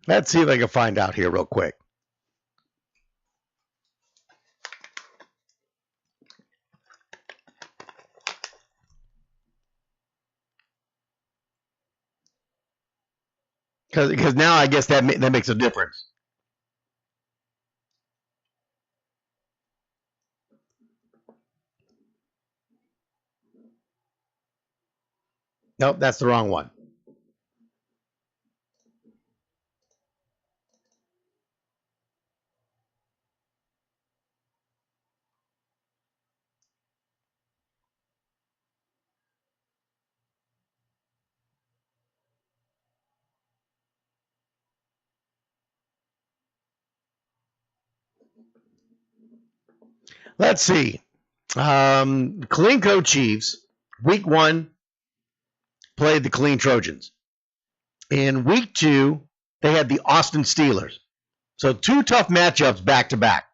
Let's see if I can find out here real quick. Because now I guess that makes a difference. Nope, that's the wrong one. Let's see. Killeen Chiefs, week 1, played the Killeen Trojans. In week 2, they had the Austin Steelers. So 2 tough matchups back to back.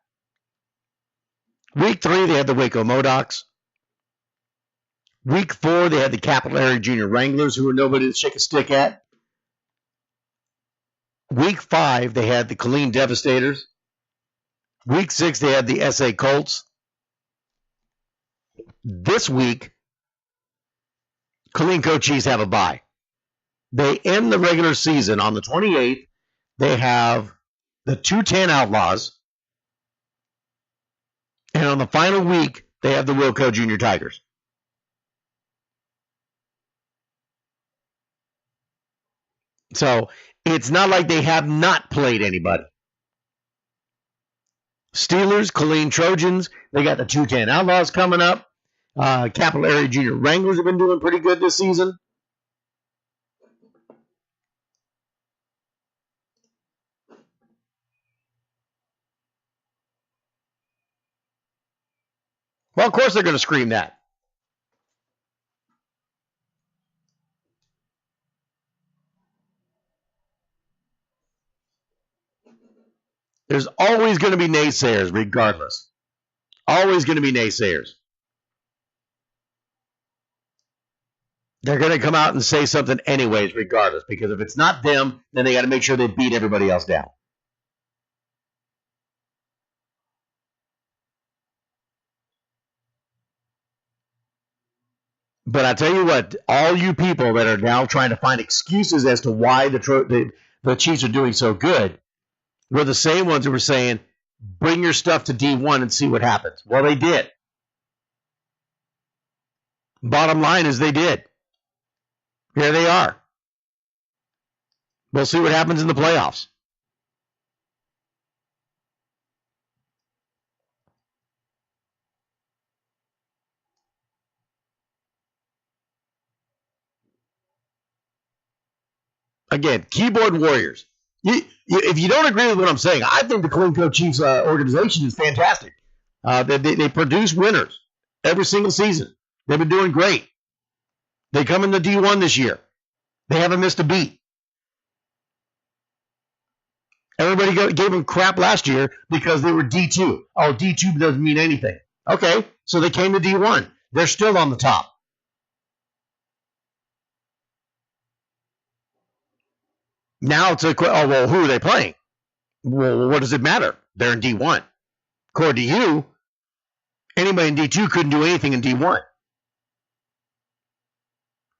Week 3, they had the Waco Modocs. Week 4, they had the Capital Area Junior Wranglers, who were nobody to shake a stick at. Week 5, they had the Killeen Devastators. Week 6, they had the SA Colts. This week, Killeen Chiefs have a bye. They end the regular season on the 28th. They have the 210 Outlaws. And on the final week, they have the Wilco Junior Tigers. So it's not like they have not played anybody. Steelers, Killeen Trojans, they got the 210 Outlaws coming up. Capital Area Junior Wranglers have been doing pretty good this season. Well, of course they're going to scream that. There's always going to be naysayers regardless. Always going to be naysayers. They're going to come out and say something anyways regardless, because if it's not them, then they got to make sure they beat everybody else down. But I tell you what, all you people that are now trying to find excuses as to why the Chiefs are doing so good were the same ones who were saying, bring your stuff to D1 and see what happens. Well, they did. Bottom line is they did. Here they are. We'll see what happens in the playoffs. Again, keyboard warriors. If you don't agree with what I'm saying, I think the Killeen Chiefs organization is fantastic. They produce winners every single season. They've been doing great. They come in the D1 this year. They haven't missed a beat. Everybody gave them crap last year because they were D2. Oh, D2 doesn't mean anything. Okay, so they came to D1. They're still on the top. Now it's who are they playing? Well, what does it matter? They're in D1. According to you, anybody in D2 couldn't do anything in D1.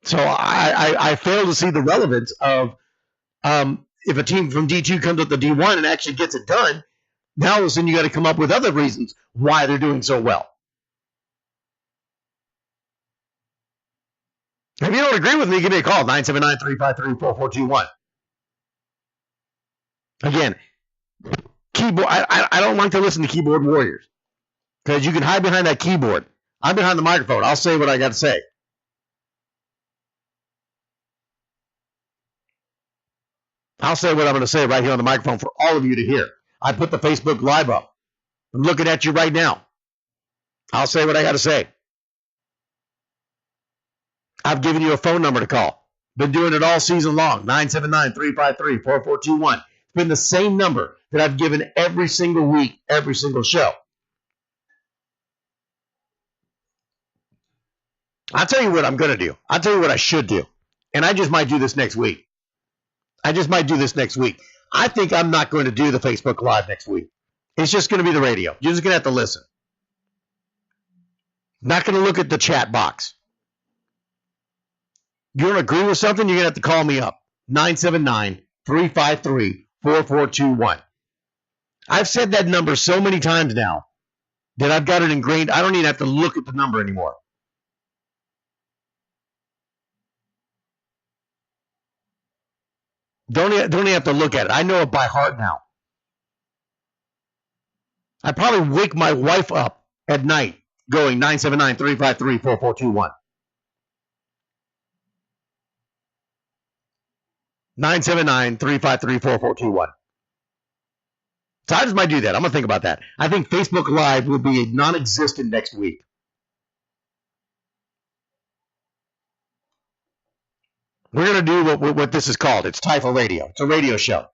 So I fail to see the relevance of if a team from D2 comes up to D1 and actually gets it done, now all of a sudden you got to come up with other reasons why they're doing so well. If you don't agree with me, give me a call, 979-353-4421. Again, keyboard. I don't like to listen to keyboard warriors because you can hide behind that keyboard. I'm behind the microphone. I'll say what I got to say. I'll say what I'm going to say right here on the microphone for all of you to hear. I put the Facebook Live up. I'm looking at you right now. I'll say what I got to say. I've given you a phone number to call. Been doing it all season long. 979-353-4421. It's been the same number that I've given every single week, every single show. I'll tell you what I'm going to do. I'll tell you what I should do. And I just might do this next week. I think I'm not going to do the Facebook Live next week. It's just going to be the radio. You're just going to have to listen. Not going to look at the chat box. You want to agree with something, you're going to have to call me up. 979-353-4421. I've said that number so many times now that I've got it ingrained. I don't even have to look at the number anymore. Don't even have to look at it. I know it by heart now. I probably wake my wife up at night going 979-353-4421. 979-353-4421. So I just might do that. I'm going to think about that. I think Facebook Live will be non-existent next week. We're going to do what this is called. It's Typha Radio. It's a radio show.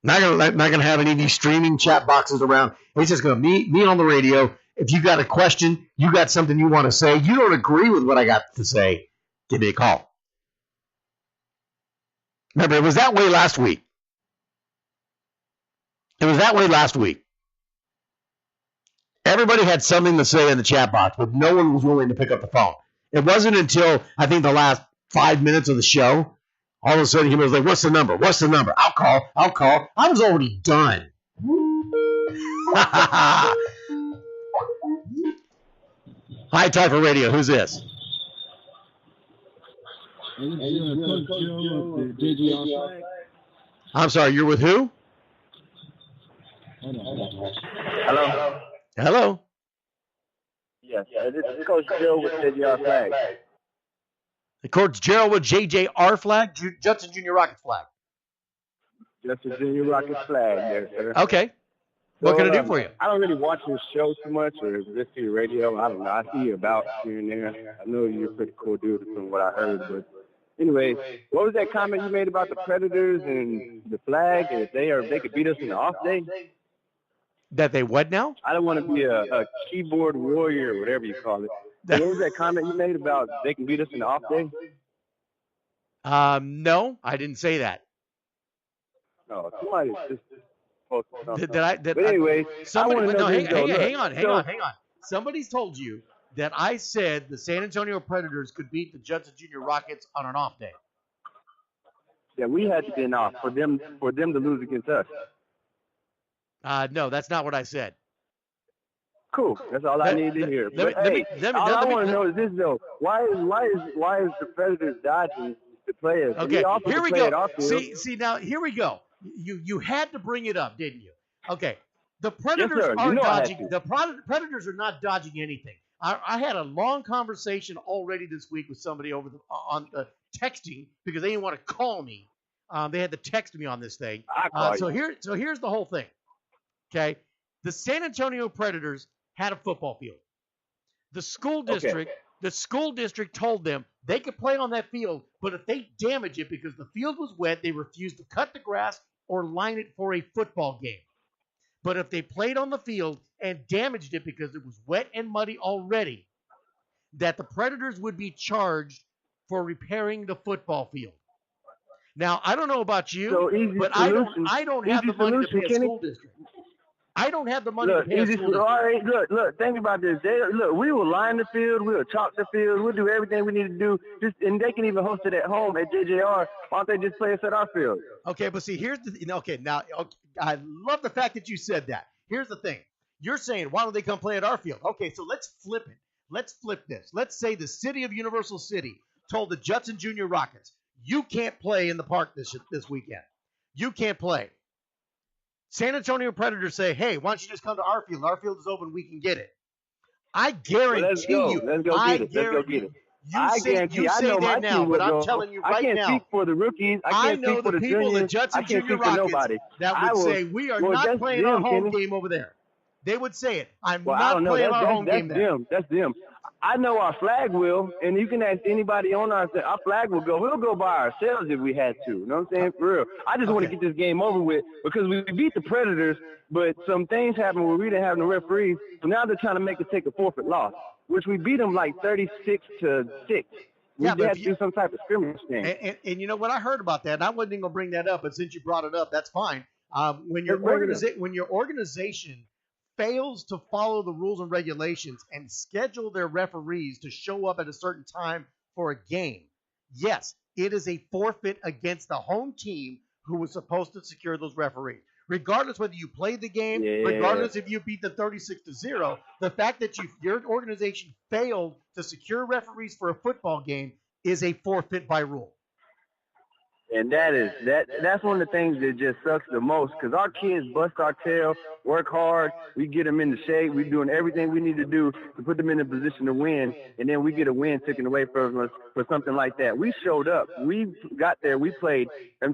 Not going to have any of these streaming chat boxes around. It's just going to be me on the radio. If you got a question, you got something you want to say, you don't agree with what I got to say, give me a call. Remember, it was that way last week. Everybody had something to say in the chat box, but no one was willing to pick up the phone. It wasn't until, I think, the last 5 minutes of the show, all of a sudden he was like, what's the number? I'll call. I was already done. Hi, Typha Radio. Who's this? I'm sorry, you're with who? Hello? Yes, this is Coach Gerald with JJR Flag. Coach Gerald with JJR Flag? Judson Junior Rockets Flag. Judson Junior Rockets Flag, there, sir. Okay. What can I do for you? I don't really watch this show too much or listen to the radio. I don't know. I see you about here and there. I know you're a pretty cool dude from what I heard, but anyway, what was that comment you made about the Predators and the flag? If they could beat us in the off day? That they what now? I don't want to be a keyboard warrior or whatever you call it. What was that comment you made about they can beat us in the off day? No, I didn't say that. No, somebody just posted something. But anyway, hang on. Somebody's told you that I said the San Antonio Predators could beat the Judson Junior Rockets on an off day. Yeah, we had to be off for them to lose against us. No, that's not what I said. Cool. That's all I need to hear. All I want to know is this though: why is the Predators dodging the players? Okay, here we go. See now, here we go. You had to bring it up, didn't you? Okay, the Predators are dodging. The Predators are not dodging anything. I had a long conversation already this week with somebody on texting because they didn't want to call me. They had to text me on this thing. So here's the whole thing. Okay, the San Antonio Predators had a football field. The school district told them they could play on that field, but if they damage it because the field was wet, they refused to cut the grass or line it for a football game. But if they played on the field and damaged it because it was wet and muddy already, that the Predators would be charged for repairing the football field. Now, I don't know about you, but I don't have the money to pay a school district. I don't have the money to pay a school district. All right, look, think about this. We will line the field, we'll chalk the field, we'll do everything we need to do, and they can even host it at home at JJR. Why don't they just play us at our field? Okay, but see, I love the fact that you said that. Here's the thing. You're saying, why don't they come play at our field? Okay, so let's flip it. Let's flip this. Let's say the city of Universal City told the Judson Junior Rockets, you can't play in the park this weekend. You can't play. San Antonio Predators say, hey, why don't you just come to our field? Our field is open. We can get it. I guarantee you. Let's go get it. You say that now, but I'm telling you right now. I can't speak for the rookies. I know the people, the Judson Junior Rockets, that would say, we are not playing our home game over there. They would say it. I'm not playing our home game there. That's them. I know our flag will, and you can ask anybody on our flag will go. We'll go by ourselves if we had to. You know what I'm saying? For real. I just want to get this game over with because we beat the Predators, but some things happened where we didn't have no referees. So now they're trying to make us take a forfeit loss, which we beat them like 36-6. We had to do some type of scrimmage thing. And you know what? I heard about that, and I wasn't even going to bring that up, but since you brought it up, that's fine. When your organization fails to follow the rules and regulations and schedule their referees to show up at a certain time for a game, yes, it is a forfeit against the home team who was supposed to secure those referees. Regardless whether you played the game, regardless if you beat them 36-0, the fact that your organization failed to secure referees for a football game is a forfeit by rule. And that's one of the things that just sucks the most, because our kids bust our tail, work hard, we get them in the shape, we're doing everything we need to do to put them in a position to win, and then we get a win taken away from us for something like that. We showed up, we got there, we played,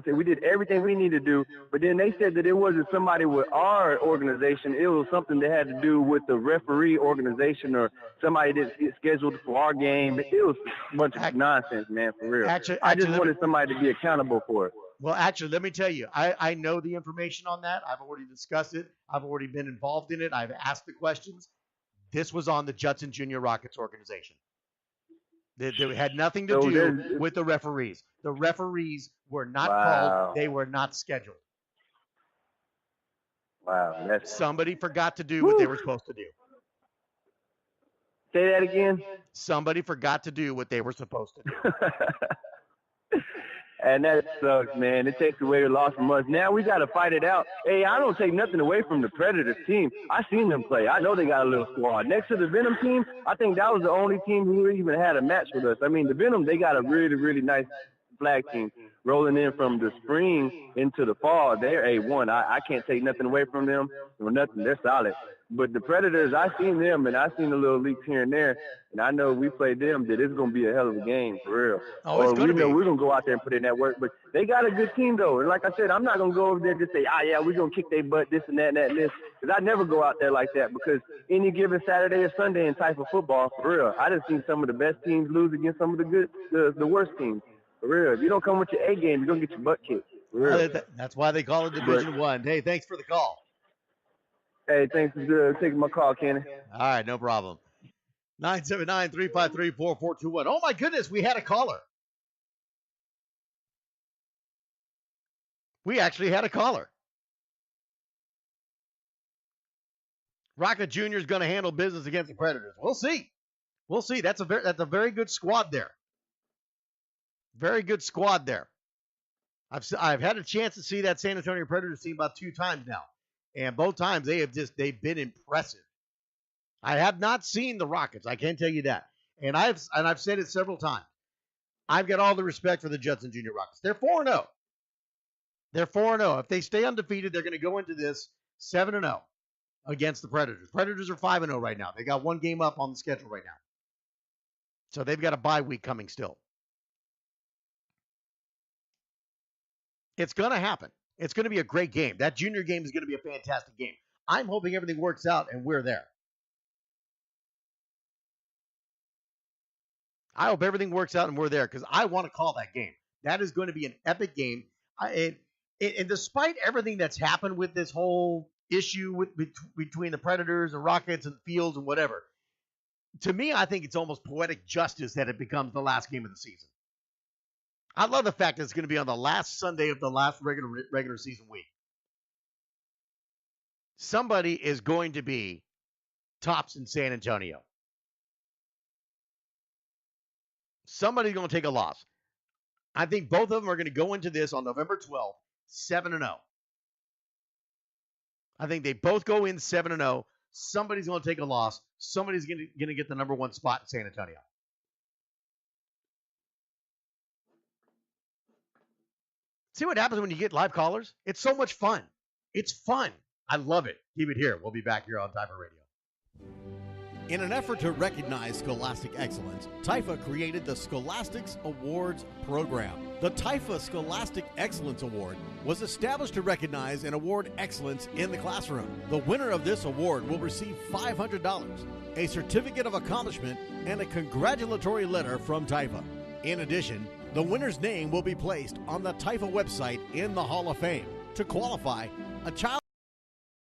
we did everything we needed to do, but then they said that it wasn't somebody with our organization, it was something that had to do with the referee organization or somebody that get scheduled for our game. It was a bunch of nonsense, man, for real. I just wanted somebody to be accountable for it. Well, actually, let me tell you, I know the information on that. I've already discussed it. I've already been involved in it. I've asked the questions. This was on the Judson Junior Rockets organization. They had nothing to do with the referees. The referees were not called. They were not scheduled. Wow. Somebody forgot to do what they were supposed to do. Say that again? Somebody forgot to do what they were supposed to do. And that sucks, man. It takes away the loss from us. Now we got to fight it out. Hey, I don't take nothing away from the Predators team. I seen them play. I know they got a little squad. Next to the Venom team, I think that was the only team who even had a match with us. I mean, the Venom, they got a really, really nice flag team rolling in from the spring into the fall. They're A1. I can't take nothing away from them or nothing. They're solid. But the Predators, I seen them, and I seen the little leaks here and there, and I know we played them that it's going to be a hell of a game, for real. Oh, it's going to be. We're going to go out there and put in that work. But they got a good team, though. And like I said, I'm not going to go over there and just say, yeah, we're going to kick their butt, this and that and that and this. Because I never go out there like that, because any given Saturday or Sunday in type of football, for real, I just seen some of the best teams lose against some of the worst teams. For real. If you don't come with your A game, you're going to get your butt kicked. For real. That's why they call it Division I. Hey, thanks for the call. Hey, thanks for taking my call, Kenny. All right, no problem. 979-353-4421. Oh, my goodness, we had a caller. We actually had a caller. Rocket Jr. is going to handle business against the Predators. We'll see. We'll see. That's a very good squad there. Very good squad there. I've had a chance to see that San Antonio Predators team about 2 times now. And both times they've been impressive. I have not seen the Rockets, I can tell you that. And I've said it several times. I've got all the respect for the Judson Junior Rockets. They're 4-0. They're 4-0. If they stay undefeated, they're going to go into this 7-0 against the Predators. Predators are 5-0 right now. They got 1 game up on the schedule right now. So they've got a bye week coming still. It's going to happen. It's going to be a great game. That junior game is going to be a fantastic game. I'm hoping everything works out and we're there. I hope everything works out and we're there, because I want to call that game. That is going to be an epic game. And despite everything that's happened with this whole issue between the Predators and Rockets and Fields and whatever, to me, I think it's almost poetic justice that it becomes the last game of the season. I love the fact that it's going to be on the last Sunday of the last regular season week. Somebody is going to be tops in San Antonio. Somebody's going to take a loss. I think both of them are going to go into this on November 12th, 7-0. I think they both go in 7-0. Somebody's going to take a loss. Somebody's going to get the number 1 spot in San Antonio. See what happens when you get live callers? It's so much fun. It's fun. I love it. Keep it here. We'll be back here on Tyfa Radio. In an effort to recognize scholastic excellence, Tyfa created the Scholastics Awards program. The Tyfa Scholastic Excellence Award was established to recognize and award excellence in the classroom. The winner of this award will receive $500, a certificate of accomplishment, and a congratulatory letter from Tyfa. In addition, the winner's name will be placed on the Tyfa website in the Hall of Fame. To qualify, a child